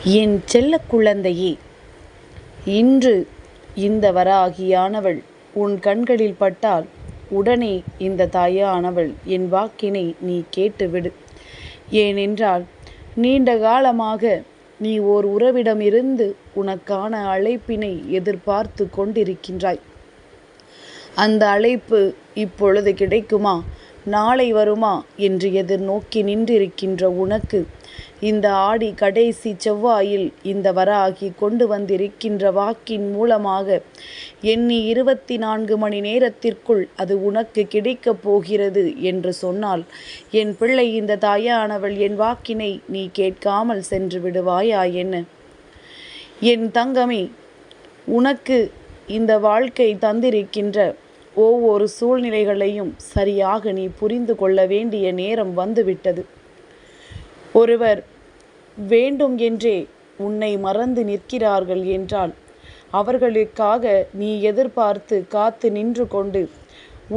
என் செல்ல குழந்தையே, இன்று இந்த வராகியானவள் உன் கண்களில் பட்டால் உடனே இந்த தாயானவள் என் வாக்கினை நீ கேட்டுவிடு. ஏனென்றால் நீண்ட காலமாக நீ ஓர் உறவிடமிருந்து உனக்கான அழைப்பினை எதிர்பார்த்து கொண்டிருக்கின்றாய். அந்த அழைப்பு இப்பொழுது கிடைக்குமா, நாளை வருமா என்று எதிர்நோக்கி நின்றிருக்கின்ற உனக்கு இந்த ஆடி கடைசி செவ்வாயில் இந்த வராகி கொண்டு வந்திருக்கின்ற வாக்கின் மூலமாக எண்ணி 24 மணி நேரத்திற்குள் அது உனக்கு கிடைக்கப் போகிறது என்று சொன்னால், என் பிள்ளை, இந்த தாயானவள் என் வாக்கினை நீ கேட்காமல் சென்று விடுவாயா என்ன? என் தங்கமே, உனக்கு இந்த வாழ்க்கை தந்திருக்கின்ற ஒவ்வொரு சூழ்நிலைகளையும் சரியாக நீ புரிந்து கொள்ள வேண்டிய நேரம் வந்துவிட்டது. ஒருவர் வேண்டும் என்றே உன்னை மறந்து நிற்கிறார்கள் என்றால், அவர்களுக்காக நீ எதிர்பார்த்து காத்து நின்று கொண்டு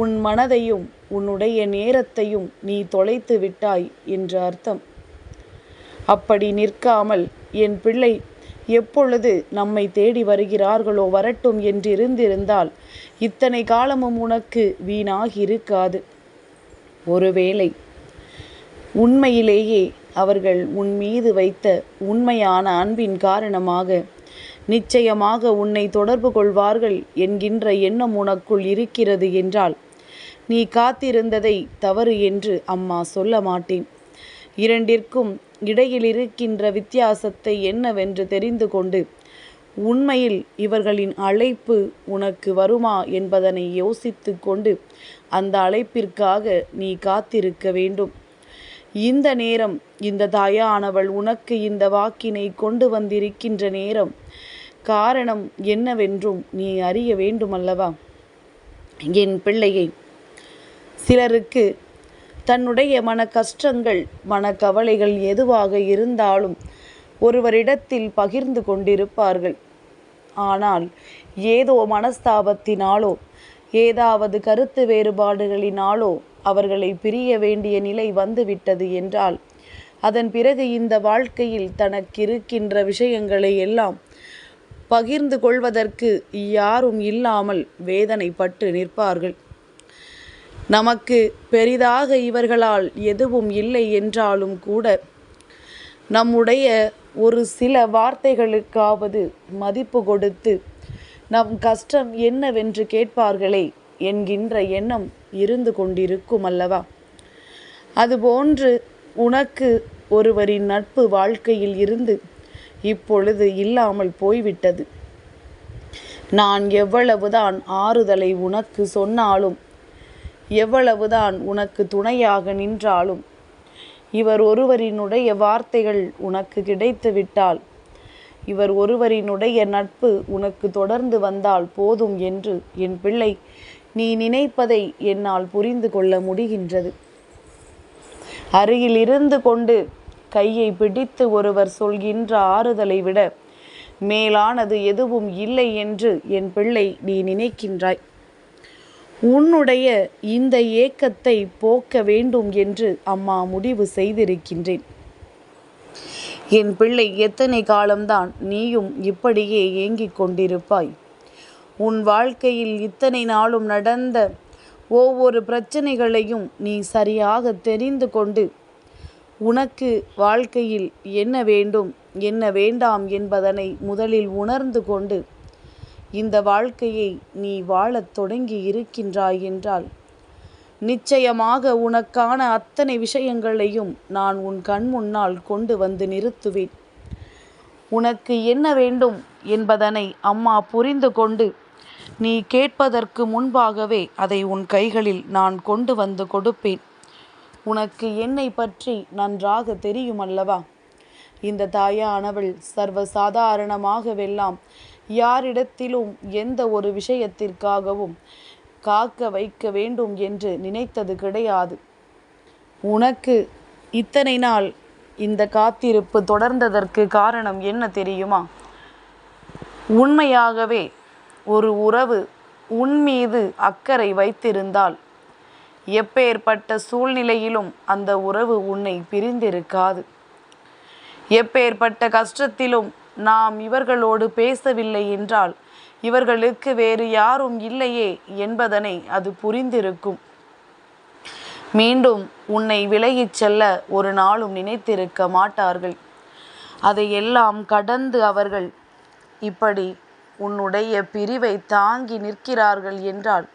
உன் மனதையும் உன்னுடைய நேரத்தையும் நீ தொலைத்து விட்டாய் என்று அர்த்தம். அப்படி நிற்காமல், என் பிள்ளை, எப்பொழுது நம்மை தேடி வருகிறார்களோ வரட்டும் என்றிருந்திருந்தால் இத்தனை காலமும் உனக்கு வீணாகி இருக்காது. ஒருவேளை உண்மையிலேயே அவர்கள் உன் மீது வைத்த உண்மையான அன்பின் காரணமாக நிச்சயமாக உன்னை தொடர்பு கொள்வார்கள் என்கின்ற எண்ணம் உனக்குள் இருக்கிறது என்றால், நீ காத்திருந்ததை தவறு என்று அம்மா சொல்ல மாட்டேன். இரண்டிற்கும் இடையில் இருக்கின்ற வித்தியாசத்தை என்னவென்று தெரிந்து கொண்டு, உண்மையில் இவர்களின் அழைப்பு உனக்கு வருமா என்பதனை யோசித்து கொண்டு அந்த அழைப்பிற்காக நீ காத்திருக்க வேண்டும். இந்த நேரம், இந்த தாயானவள் உனக்கு இந்த வாக்கினை கொண்டு வந்திருக்கின்ற நேரம், காரணம் என்னவென்றும் நீ அறிய வேண்டுமல்லவா? என் பிள்ளையை, சிலருக்கு தன்னுடைய மன கஷ்டங்கள், மனக்கவலைகள் எதுவாக இருந்தாலும் ஒருவரிடத்தில் பகிர்ந்து கொண்டிருப்பார்கள். ஆனால் ஏதோ மனஸ்தாபத்தினாலோ ஏதாவது கருத்து வேறுபாடுகளினாலோ அவர்களை பிரிய வேண்டிய நிலை வந்துவிட்டது என்றால், அதன் பிறகு இந்த வாழ்க்கையில் தனக்கிருக்கின்ற விஷயங்களை எல்லாம் பகிர்ந்து கொள்வதற்கு யாரும் இல்லாமல் வேதனைப்பட்டு நிற்பார்கள். நமக்கு பெரிதாக இவர்களால் எதுவும் இல்லை என்றாலும் கூட, நம்முடைய ஒரு சில வார்த்தைகளுக்காவது மதிப்பு கொடுத்து நம் கஷ்டம் என்னவென்று கேட்பார்களே என்கின்ற எண்ணம் இருந்து கொண்டிருக்கும் அல்லவா? அதுபோன்று உனக்கு ஒருவரின் நட்பு வாழ்க்கையில் இருந்து இப்பொழுது இல்லாமல் போய்விட்டது. நான் எவ்வளவுதான் ஆறுதலை உனக்கு சொன்னாலும், எவ்வளவுதான் உனக்கு துணையாக நின்றாலும், இவர் ஒருவரினுடைய வார்த்தைகள் உனக்கு கிடைத்து விட்டால், இவர் ஒருவரினுடைய நட்பு உனக்கு தொடர்ந்து வந்தால் போதும் என்று என் பிள்ளை நீ நினைப்பதை என்னால் புரிந்து கொள்ள முடிகின்றது. அருகில் இருந்து கொண்டு கையை பிடித்து ஒருவர் சொல்கின்ற ஆறுதலை விட மேலானது எதுவும் இல்லை என்று என் பிள்ளை நீ நினைக்கின்றாய். உன்னுடைய இந்த ஏக்கத்தை போக்க வேண்டும் என்று அம்மா முடிவு செய்திருக்கின்றேன். என் பிள்ளை, எத்தனை காலம்தான் நீயும் இப்படியே ஏங்கிக் கொண்டிருப்பாய்? உன் வாழ்க்கையில் இத்தனை நாளும் நடந்த ஒவ்வொரு பிரச்சனைகளையும் நீ சரியாக தெரிந்து கொண்டு, உனக்கு வாழ்க்கையில் என்ன வேண்டும் என்ன வேண்டாம் என்பதனை முதலில் உணர்ந்து கொண்டு இந்த வாழ்க்கையை நீ வாழத் தொடங்கி இருக்கின்றாய் என்றால், நிச்சயமாக உனக்கான அத்தனை விஷயங்களையும் நான் உன் கண் முன்னால் கொண்டு வந்து நிறுத்துவேன். உனக்கு என்ன வேண்டும் என்பதனை அம்மா புரிந்து கொண்டு, நீ கேட்பதற்கு முன்பாகவே அதை உன் கைகளில் நான் கொண்டு வந்து கொடுப்பேன். உனக்கு என்னை பற்றி நன்றாக தெரியுமல்லவா? இந்த தாயானவள் சர்வசாதாரணமாகவெல்லாம் யாரிடத்திலும் எந்த ஒரு விஷயத்திற்காகவும் காக்க வைக்க வேண்டும் என்று நினைத்தது கிடையாது. உனக்கு இத்தனை நாள் இந்த காத்திருப்பு தொடர்ந்ததற்கு காரணம் என்ன தெரியுமா? உண்மையாகவே ஒரு உறவு உன் மீது அக்கறை வைத்திருந்தால் எப்பேற்பட்ட சூழ்நிலையிலும் அந்த உறவு உன்னை பிரிந்திருக்காது. எப்பேற்பட்ட கஷ்டத்திலும் நாம் இவர்களோடு பேசவில்லை என்றால் இவர்களுக்கு வேறு யாரும் இல்லையே என்பதனை அது புரிந்திருக்கும். மீண்டும் உன்னை விலகிச் செல்ல ஒரு நாளும் நினைத்திருக்க மாட்டார்கள். அதையெல்லாம் கடந்து அவர்கள் இப்படி உன்னுடைய பிரிவை தாங்கி நிற்கிறார்கள் என்றால்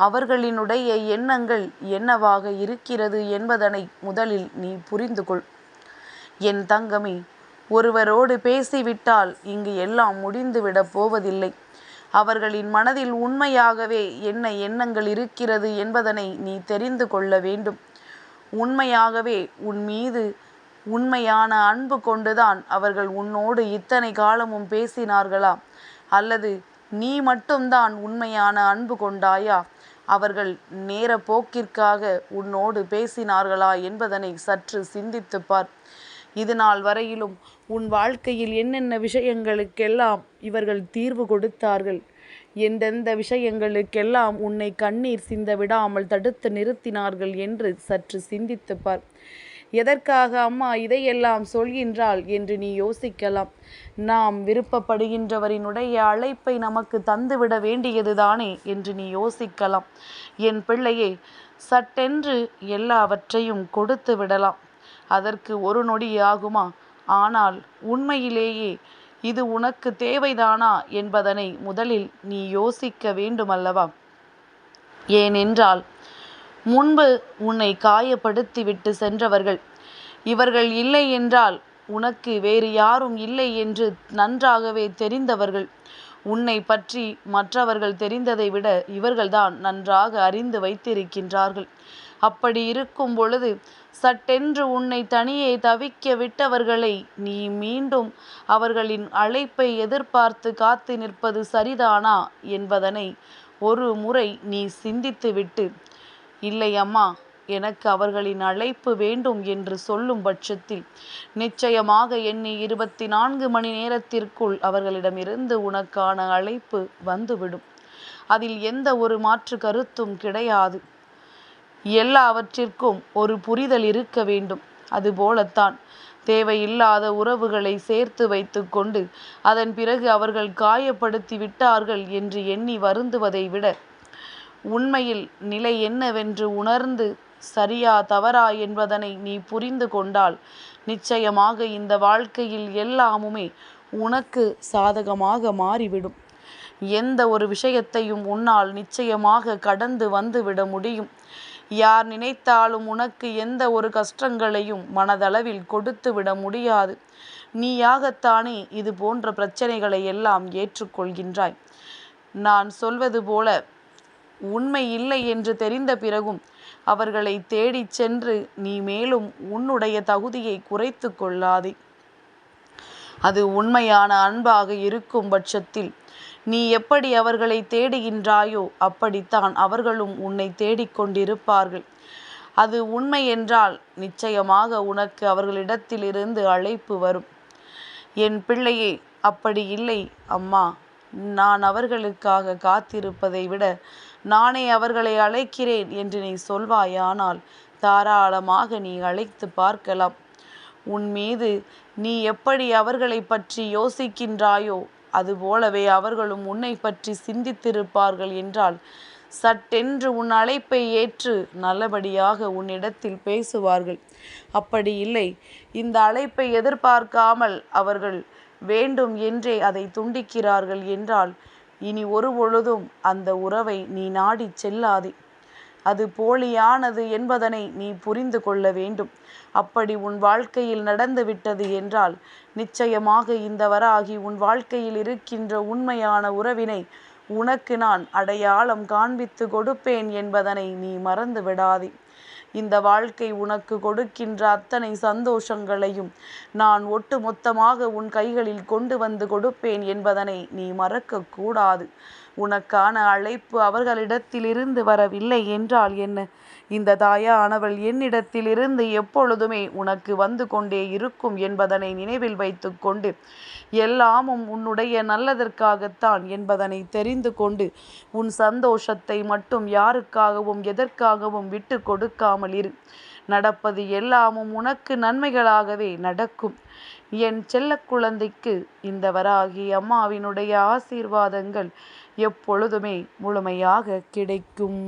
அவர்களினுடைய எண்ணங்கள் என்னவாக இருக்கிறது என்பதனை முதலில் நீ புரிந்து கொள். என் தங்கமே, ஒருவரோடு பேசிவிட்டால் இங்கு எல்லாம் முடிந்துவிடப் போவதில்லை. அவர்களின் மனதில் உண்மையாகவே என்ன எண்ணங்கள் இருக்கிறது என்பதனை நீ தெரிந்து கொள்ள வேண்டும். உண்மையாகவே உன் மீது உண்மையான அன்பு கொண்டுதான் அவர்கள் உன்னோடு இத்தனை காலமும் பேசினார்களா, அல்லது நீ மட்டும்தான் உண்மையான அன்பு கொண்டாயா? அவர்கள் நேர போக்கிற்காக உன்னோடு பேசினார்களா என்பதனை சற்று சிந்தித்துப்பார். இது நாள் வரையிலும் உன் வாழ்க்கையில் என்னென்ன விஷயங்களுக்கெல்லாம் இவர்கள் தீர்வு கொடுத்தார்கள், எந்தெந்த விஷயங்களுக்கெல்லாம் உன்னை கண்ணீர் சிந்த விடாமல் தடுத்து நிறுத்தினார்கள் என்று சற்று சிந்தித்துப்பார். எதற்காக அம்மா இதையெல்லாம் சொல்கின்றாள் என்று நீ யோசிக்கலாம். நாம் விருப்பப்படுகின்றவரினுடைய அழைப்பை நமக்கு தந்துவிட வேண்டியதுதானே என்று நீ யோசிக்கலாம். என் பிள்ளையே, சட்டென்று எல்லாவற்றையும் கொடுத்து விடலாம். அதற்கு ஒரு நொடி ஆகுமா? ஆனால் உண்மையிலேயே இது உனக்கு தேவைதானா என்பதனை முதலில் நீ யோசிக்க வேண்டுமல்லவா? ஏனென்றால் முன்பு உன்னை காயப்படுத்திவிட்டு சென்றவர்கள் இவர்கள் இல்லை என்றால் உனக்கு வேறு யாரும் இல்லை என்று நன்றாகவே தெரிந்தவர்கள். உன்னை பற்றி மற்றவர்கள் தெரிந்ததை விட இவர்கள்தான் நன்றாக அறிந்து வைத்திருக்கின்றார்கள். அப்படி இருக்கும் பொழுது சட்டென்று உன்னை தனியே தவிக்க விட்டவர்களை நீ மீண்டும் அவர்களின் அழைப்பை எதிர்பார்த்து காத்து நிற்பது சரிதானா என்பதனை ஒரு முறை நீ சிந்தித்துவிட்டு, இல்லை அம்மா, எனக்கு அவர்களின் அழைப்பு வேண்டும் என்று சொல்லும் பட்சத்தில் நிச்சயமாக எண்ணி 24 மணி நேரத்திற்குள் அவர்களிடமிருந்து உனக்கான அழைப்பு வந்துவிடும். அதில் எந்த ஒரு மாற்று கருத்தும் கிடையாது. எல்லாவற்றிற்கும் ஒரு புரிதல் இருக்க வேண்டும். அதுபோலத்தான் தேவையில்லாத உறவுகளை சேர்த்து வைத்து கொண்டு அதன் பிறகு அவர்கள் காயப்படுத்தி விட்டார்கள் என்று எண்ணி வருந்துவதை விட உண்மையில் நிலை என்னவென்று உணர்ந்து சரியா தவறா என்பதனை நீ புரிந்து கொண்டால் நிச்சயமாக இந்த வாழ்க்கையில் எல்லாமுமே உனக்கு சாதகமாக மாறிவிடும். எந்த ஒரு விஷயத்தையும் உன்னால் நிச்சயமாக கடந்து வந்துவிட முடியும். யார் நினைத்தாலும் உனக்கு எந்த ஒரு கஷ்டங்களையும் மனதளவில் கொடுத்து விட முடியாது. நீயாகத்தானே இது போன்ற பிரச்சனைகளை எல்லாம் ஏற்றுக்கொள்கின்றாய். நான் சொல்வது போல உண்மை இல்லை என்று தெரிந்த பிறகும் அவர்களை தேடிச் சென்று நீ மேலும் உன்னுடைய தகுதியை குறைத்து கொள்ளாதே. அது உண்மையான அன்பாக இருக்கும் பட்சத்தில் நீ எப்படி அவர்களை தேடுகின்றாயோ அப்படித்தான் அவர்களும் உன்னை தேடிக்கொண்டிருப்பார்கள். அது உண்மை என்றால் நிச்சயமாக உனக்கு அவர்களிடத்திலிருந்து அழைப்பு வரும். என் பிள்ளையே, அப்படி இல்லை அம்மா, நான் அவர்களுக்காக காத்திருப்பதை விட நானே அவர்களை அழைக்கிறேன் என்று நீ சொல்வாயானால் தாராளமாக நீ அழைத்து பார்க்கலாம். உன் மீது நீ எப்படி அவர்களை பற்றி யோசிக்கின்றாயோ அதுபோலவே அவர்களும் உன்னை பற்றி சிந்தித்திருப்பார்கள் என்றால் சட்டென்று உன் அழைப்பை ஏற்று நல்லபடியாக உன்னிடத்தில் பேசுவார்கள். அப்படி இல்லை, இந்த அழைப்பை எதிர்பார்க்காமல் அவர்கள் வேண்டும் என்றே அதை துண்டிக்கிறார்கள் என்றால் இனி ஒரு பொழுதும் அந்த உறவை நீ நாடி செல்லாதே. அது போலியானது என்பதனை நீ புரிந்து கொள்ள வேண்டும். அப்படி உன் வாழ்க்கையில் நடந்துவிட்டது என்றால் நிச்சயமாக இந்த வராகி உன் வாழ்க்கையில் இருக்கின்ற உண்மையான உறவினை உனக்கு நான் அடையாளம் காண்பித்து கொடுப்பேன் என்பதனை நீ மறந்து விடாதே. இந்த வாழ்க்கை உனக்கு கொடுக்கின்ற அத்தனை சந்தோஷங்களையும் நான் ஒட்டு மொத்தமாக உன் கைகளில் கொண்டு வந்து கொடுப்பேன் என்பதனை நீ மறக்கக்கூடாது. உனக்கான அழைப்பு அவர்களிடத்திலிருந்து வரவில்லை என்றால் என்ன? இந்த தாயானவள் என்னிடத்திலிருந்து எப்பொழுதுமே உனக்கு வந்து கொண்டே இருக்கும் என்பதனை நினைவில் வைத்து கொண்டு எல்லாமும் உன்னுடைய நல்லதற்காகத்தான் என்பதனை தெரிந்து கொண்டு உன் சந்தோஷத்தை மட்டும் யாருக்காகவும் எதற்காகவும் விட்டு கொடுக்காமல் இரு. நடப்பது எல்லாமும் உனக்கு நன்மைகளாகவே நடக்கும். என் செல்ல குழந்தைக்கு இந்த வராகி அம்மாவினுடைய ஆசீர்வாதங்கள் எப்பொழுதுமே முழுமையாக கிடைக்கும்.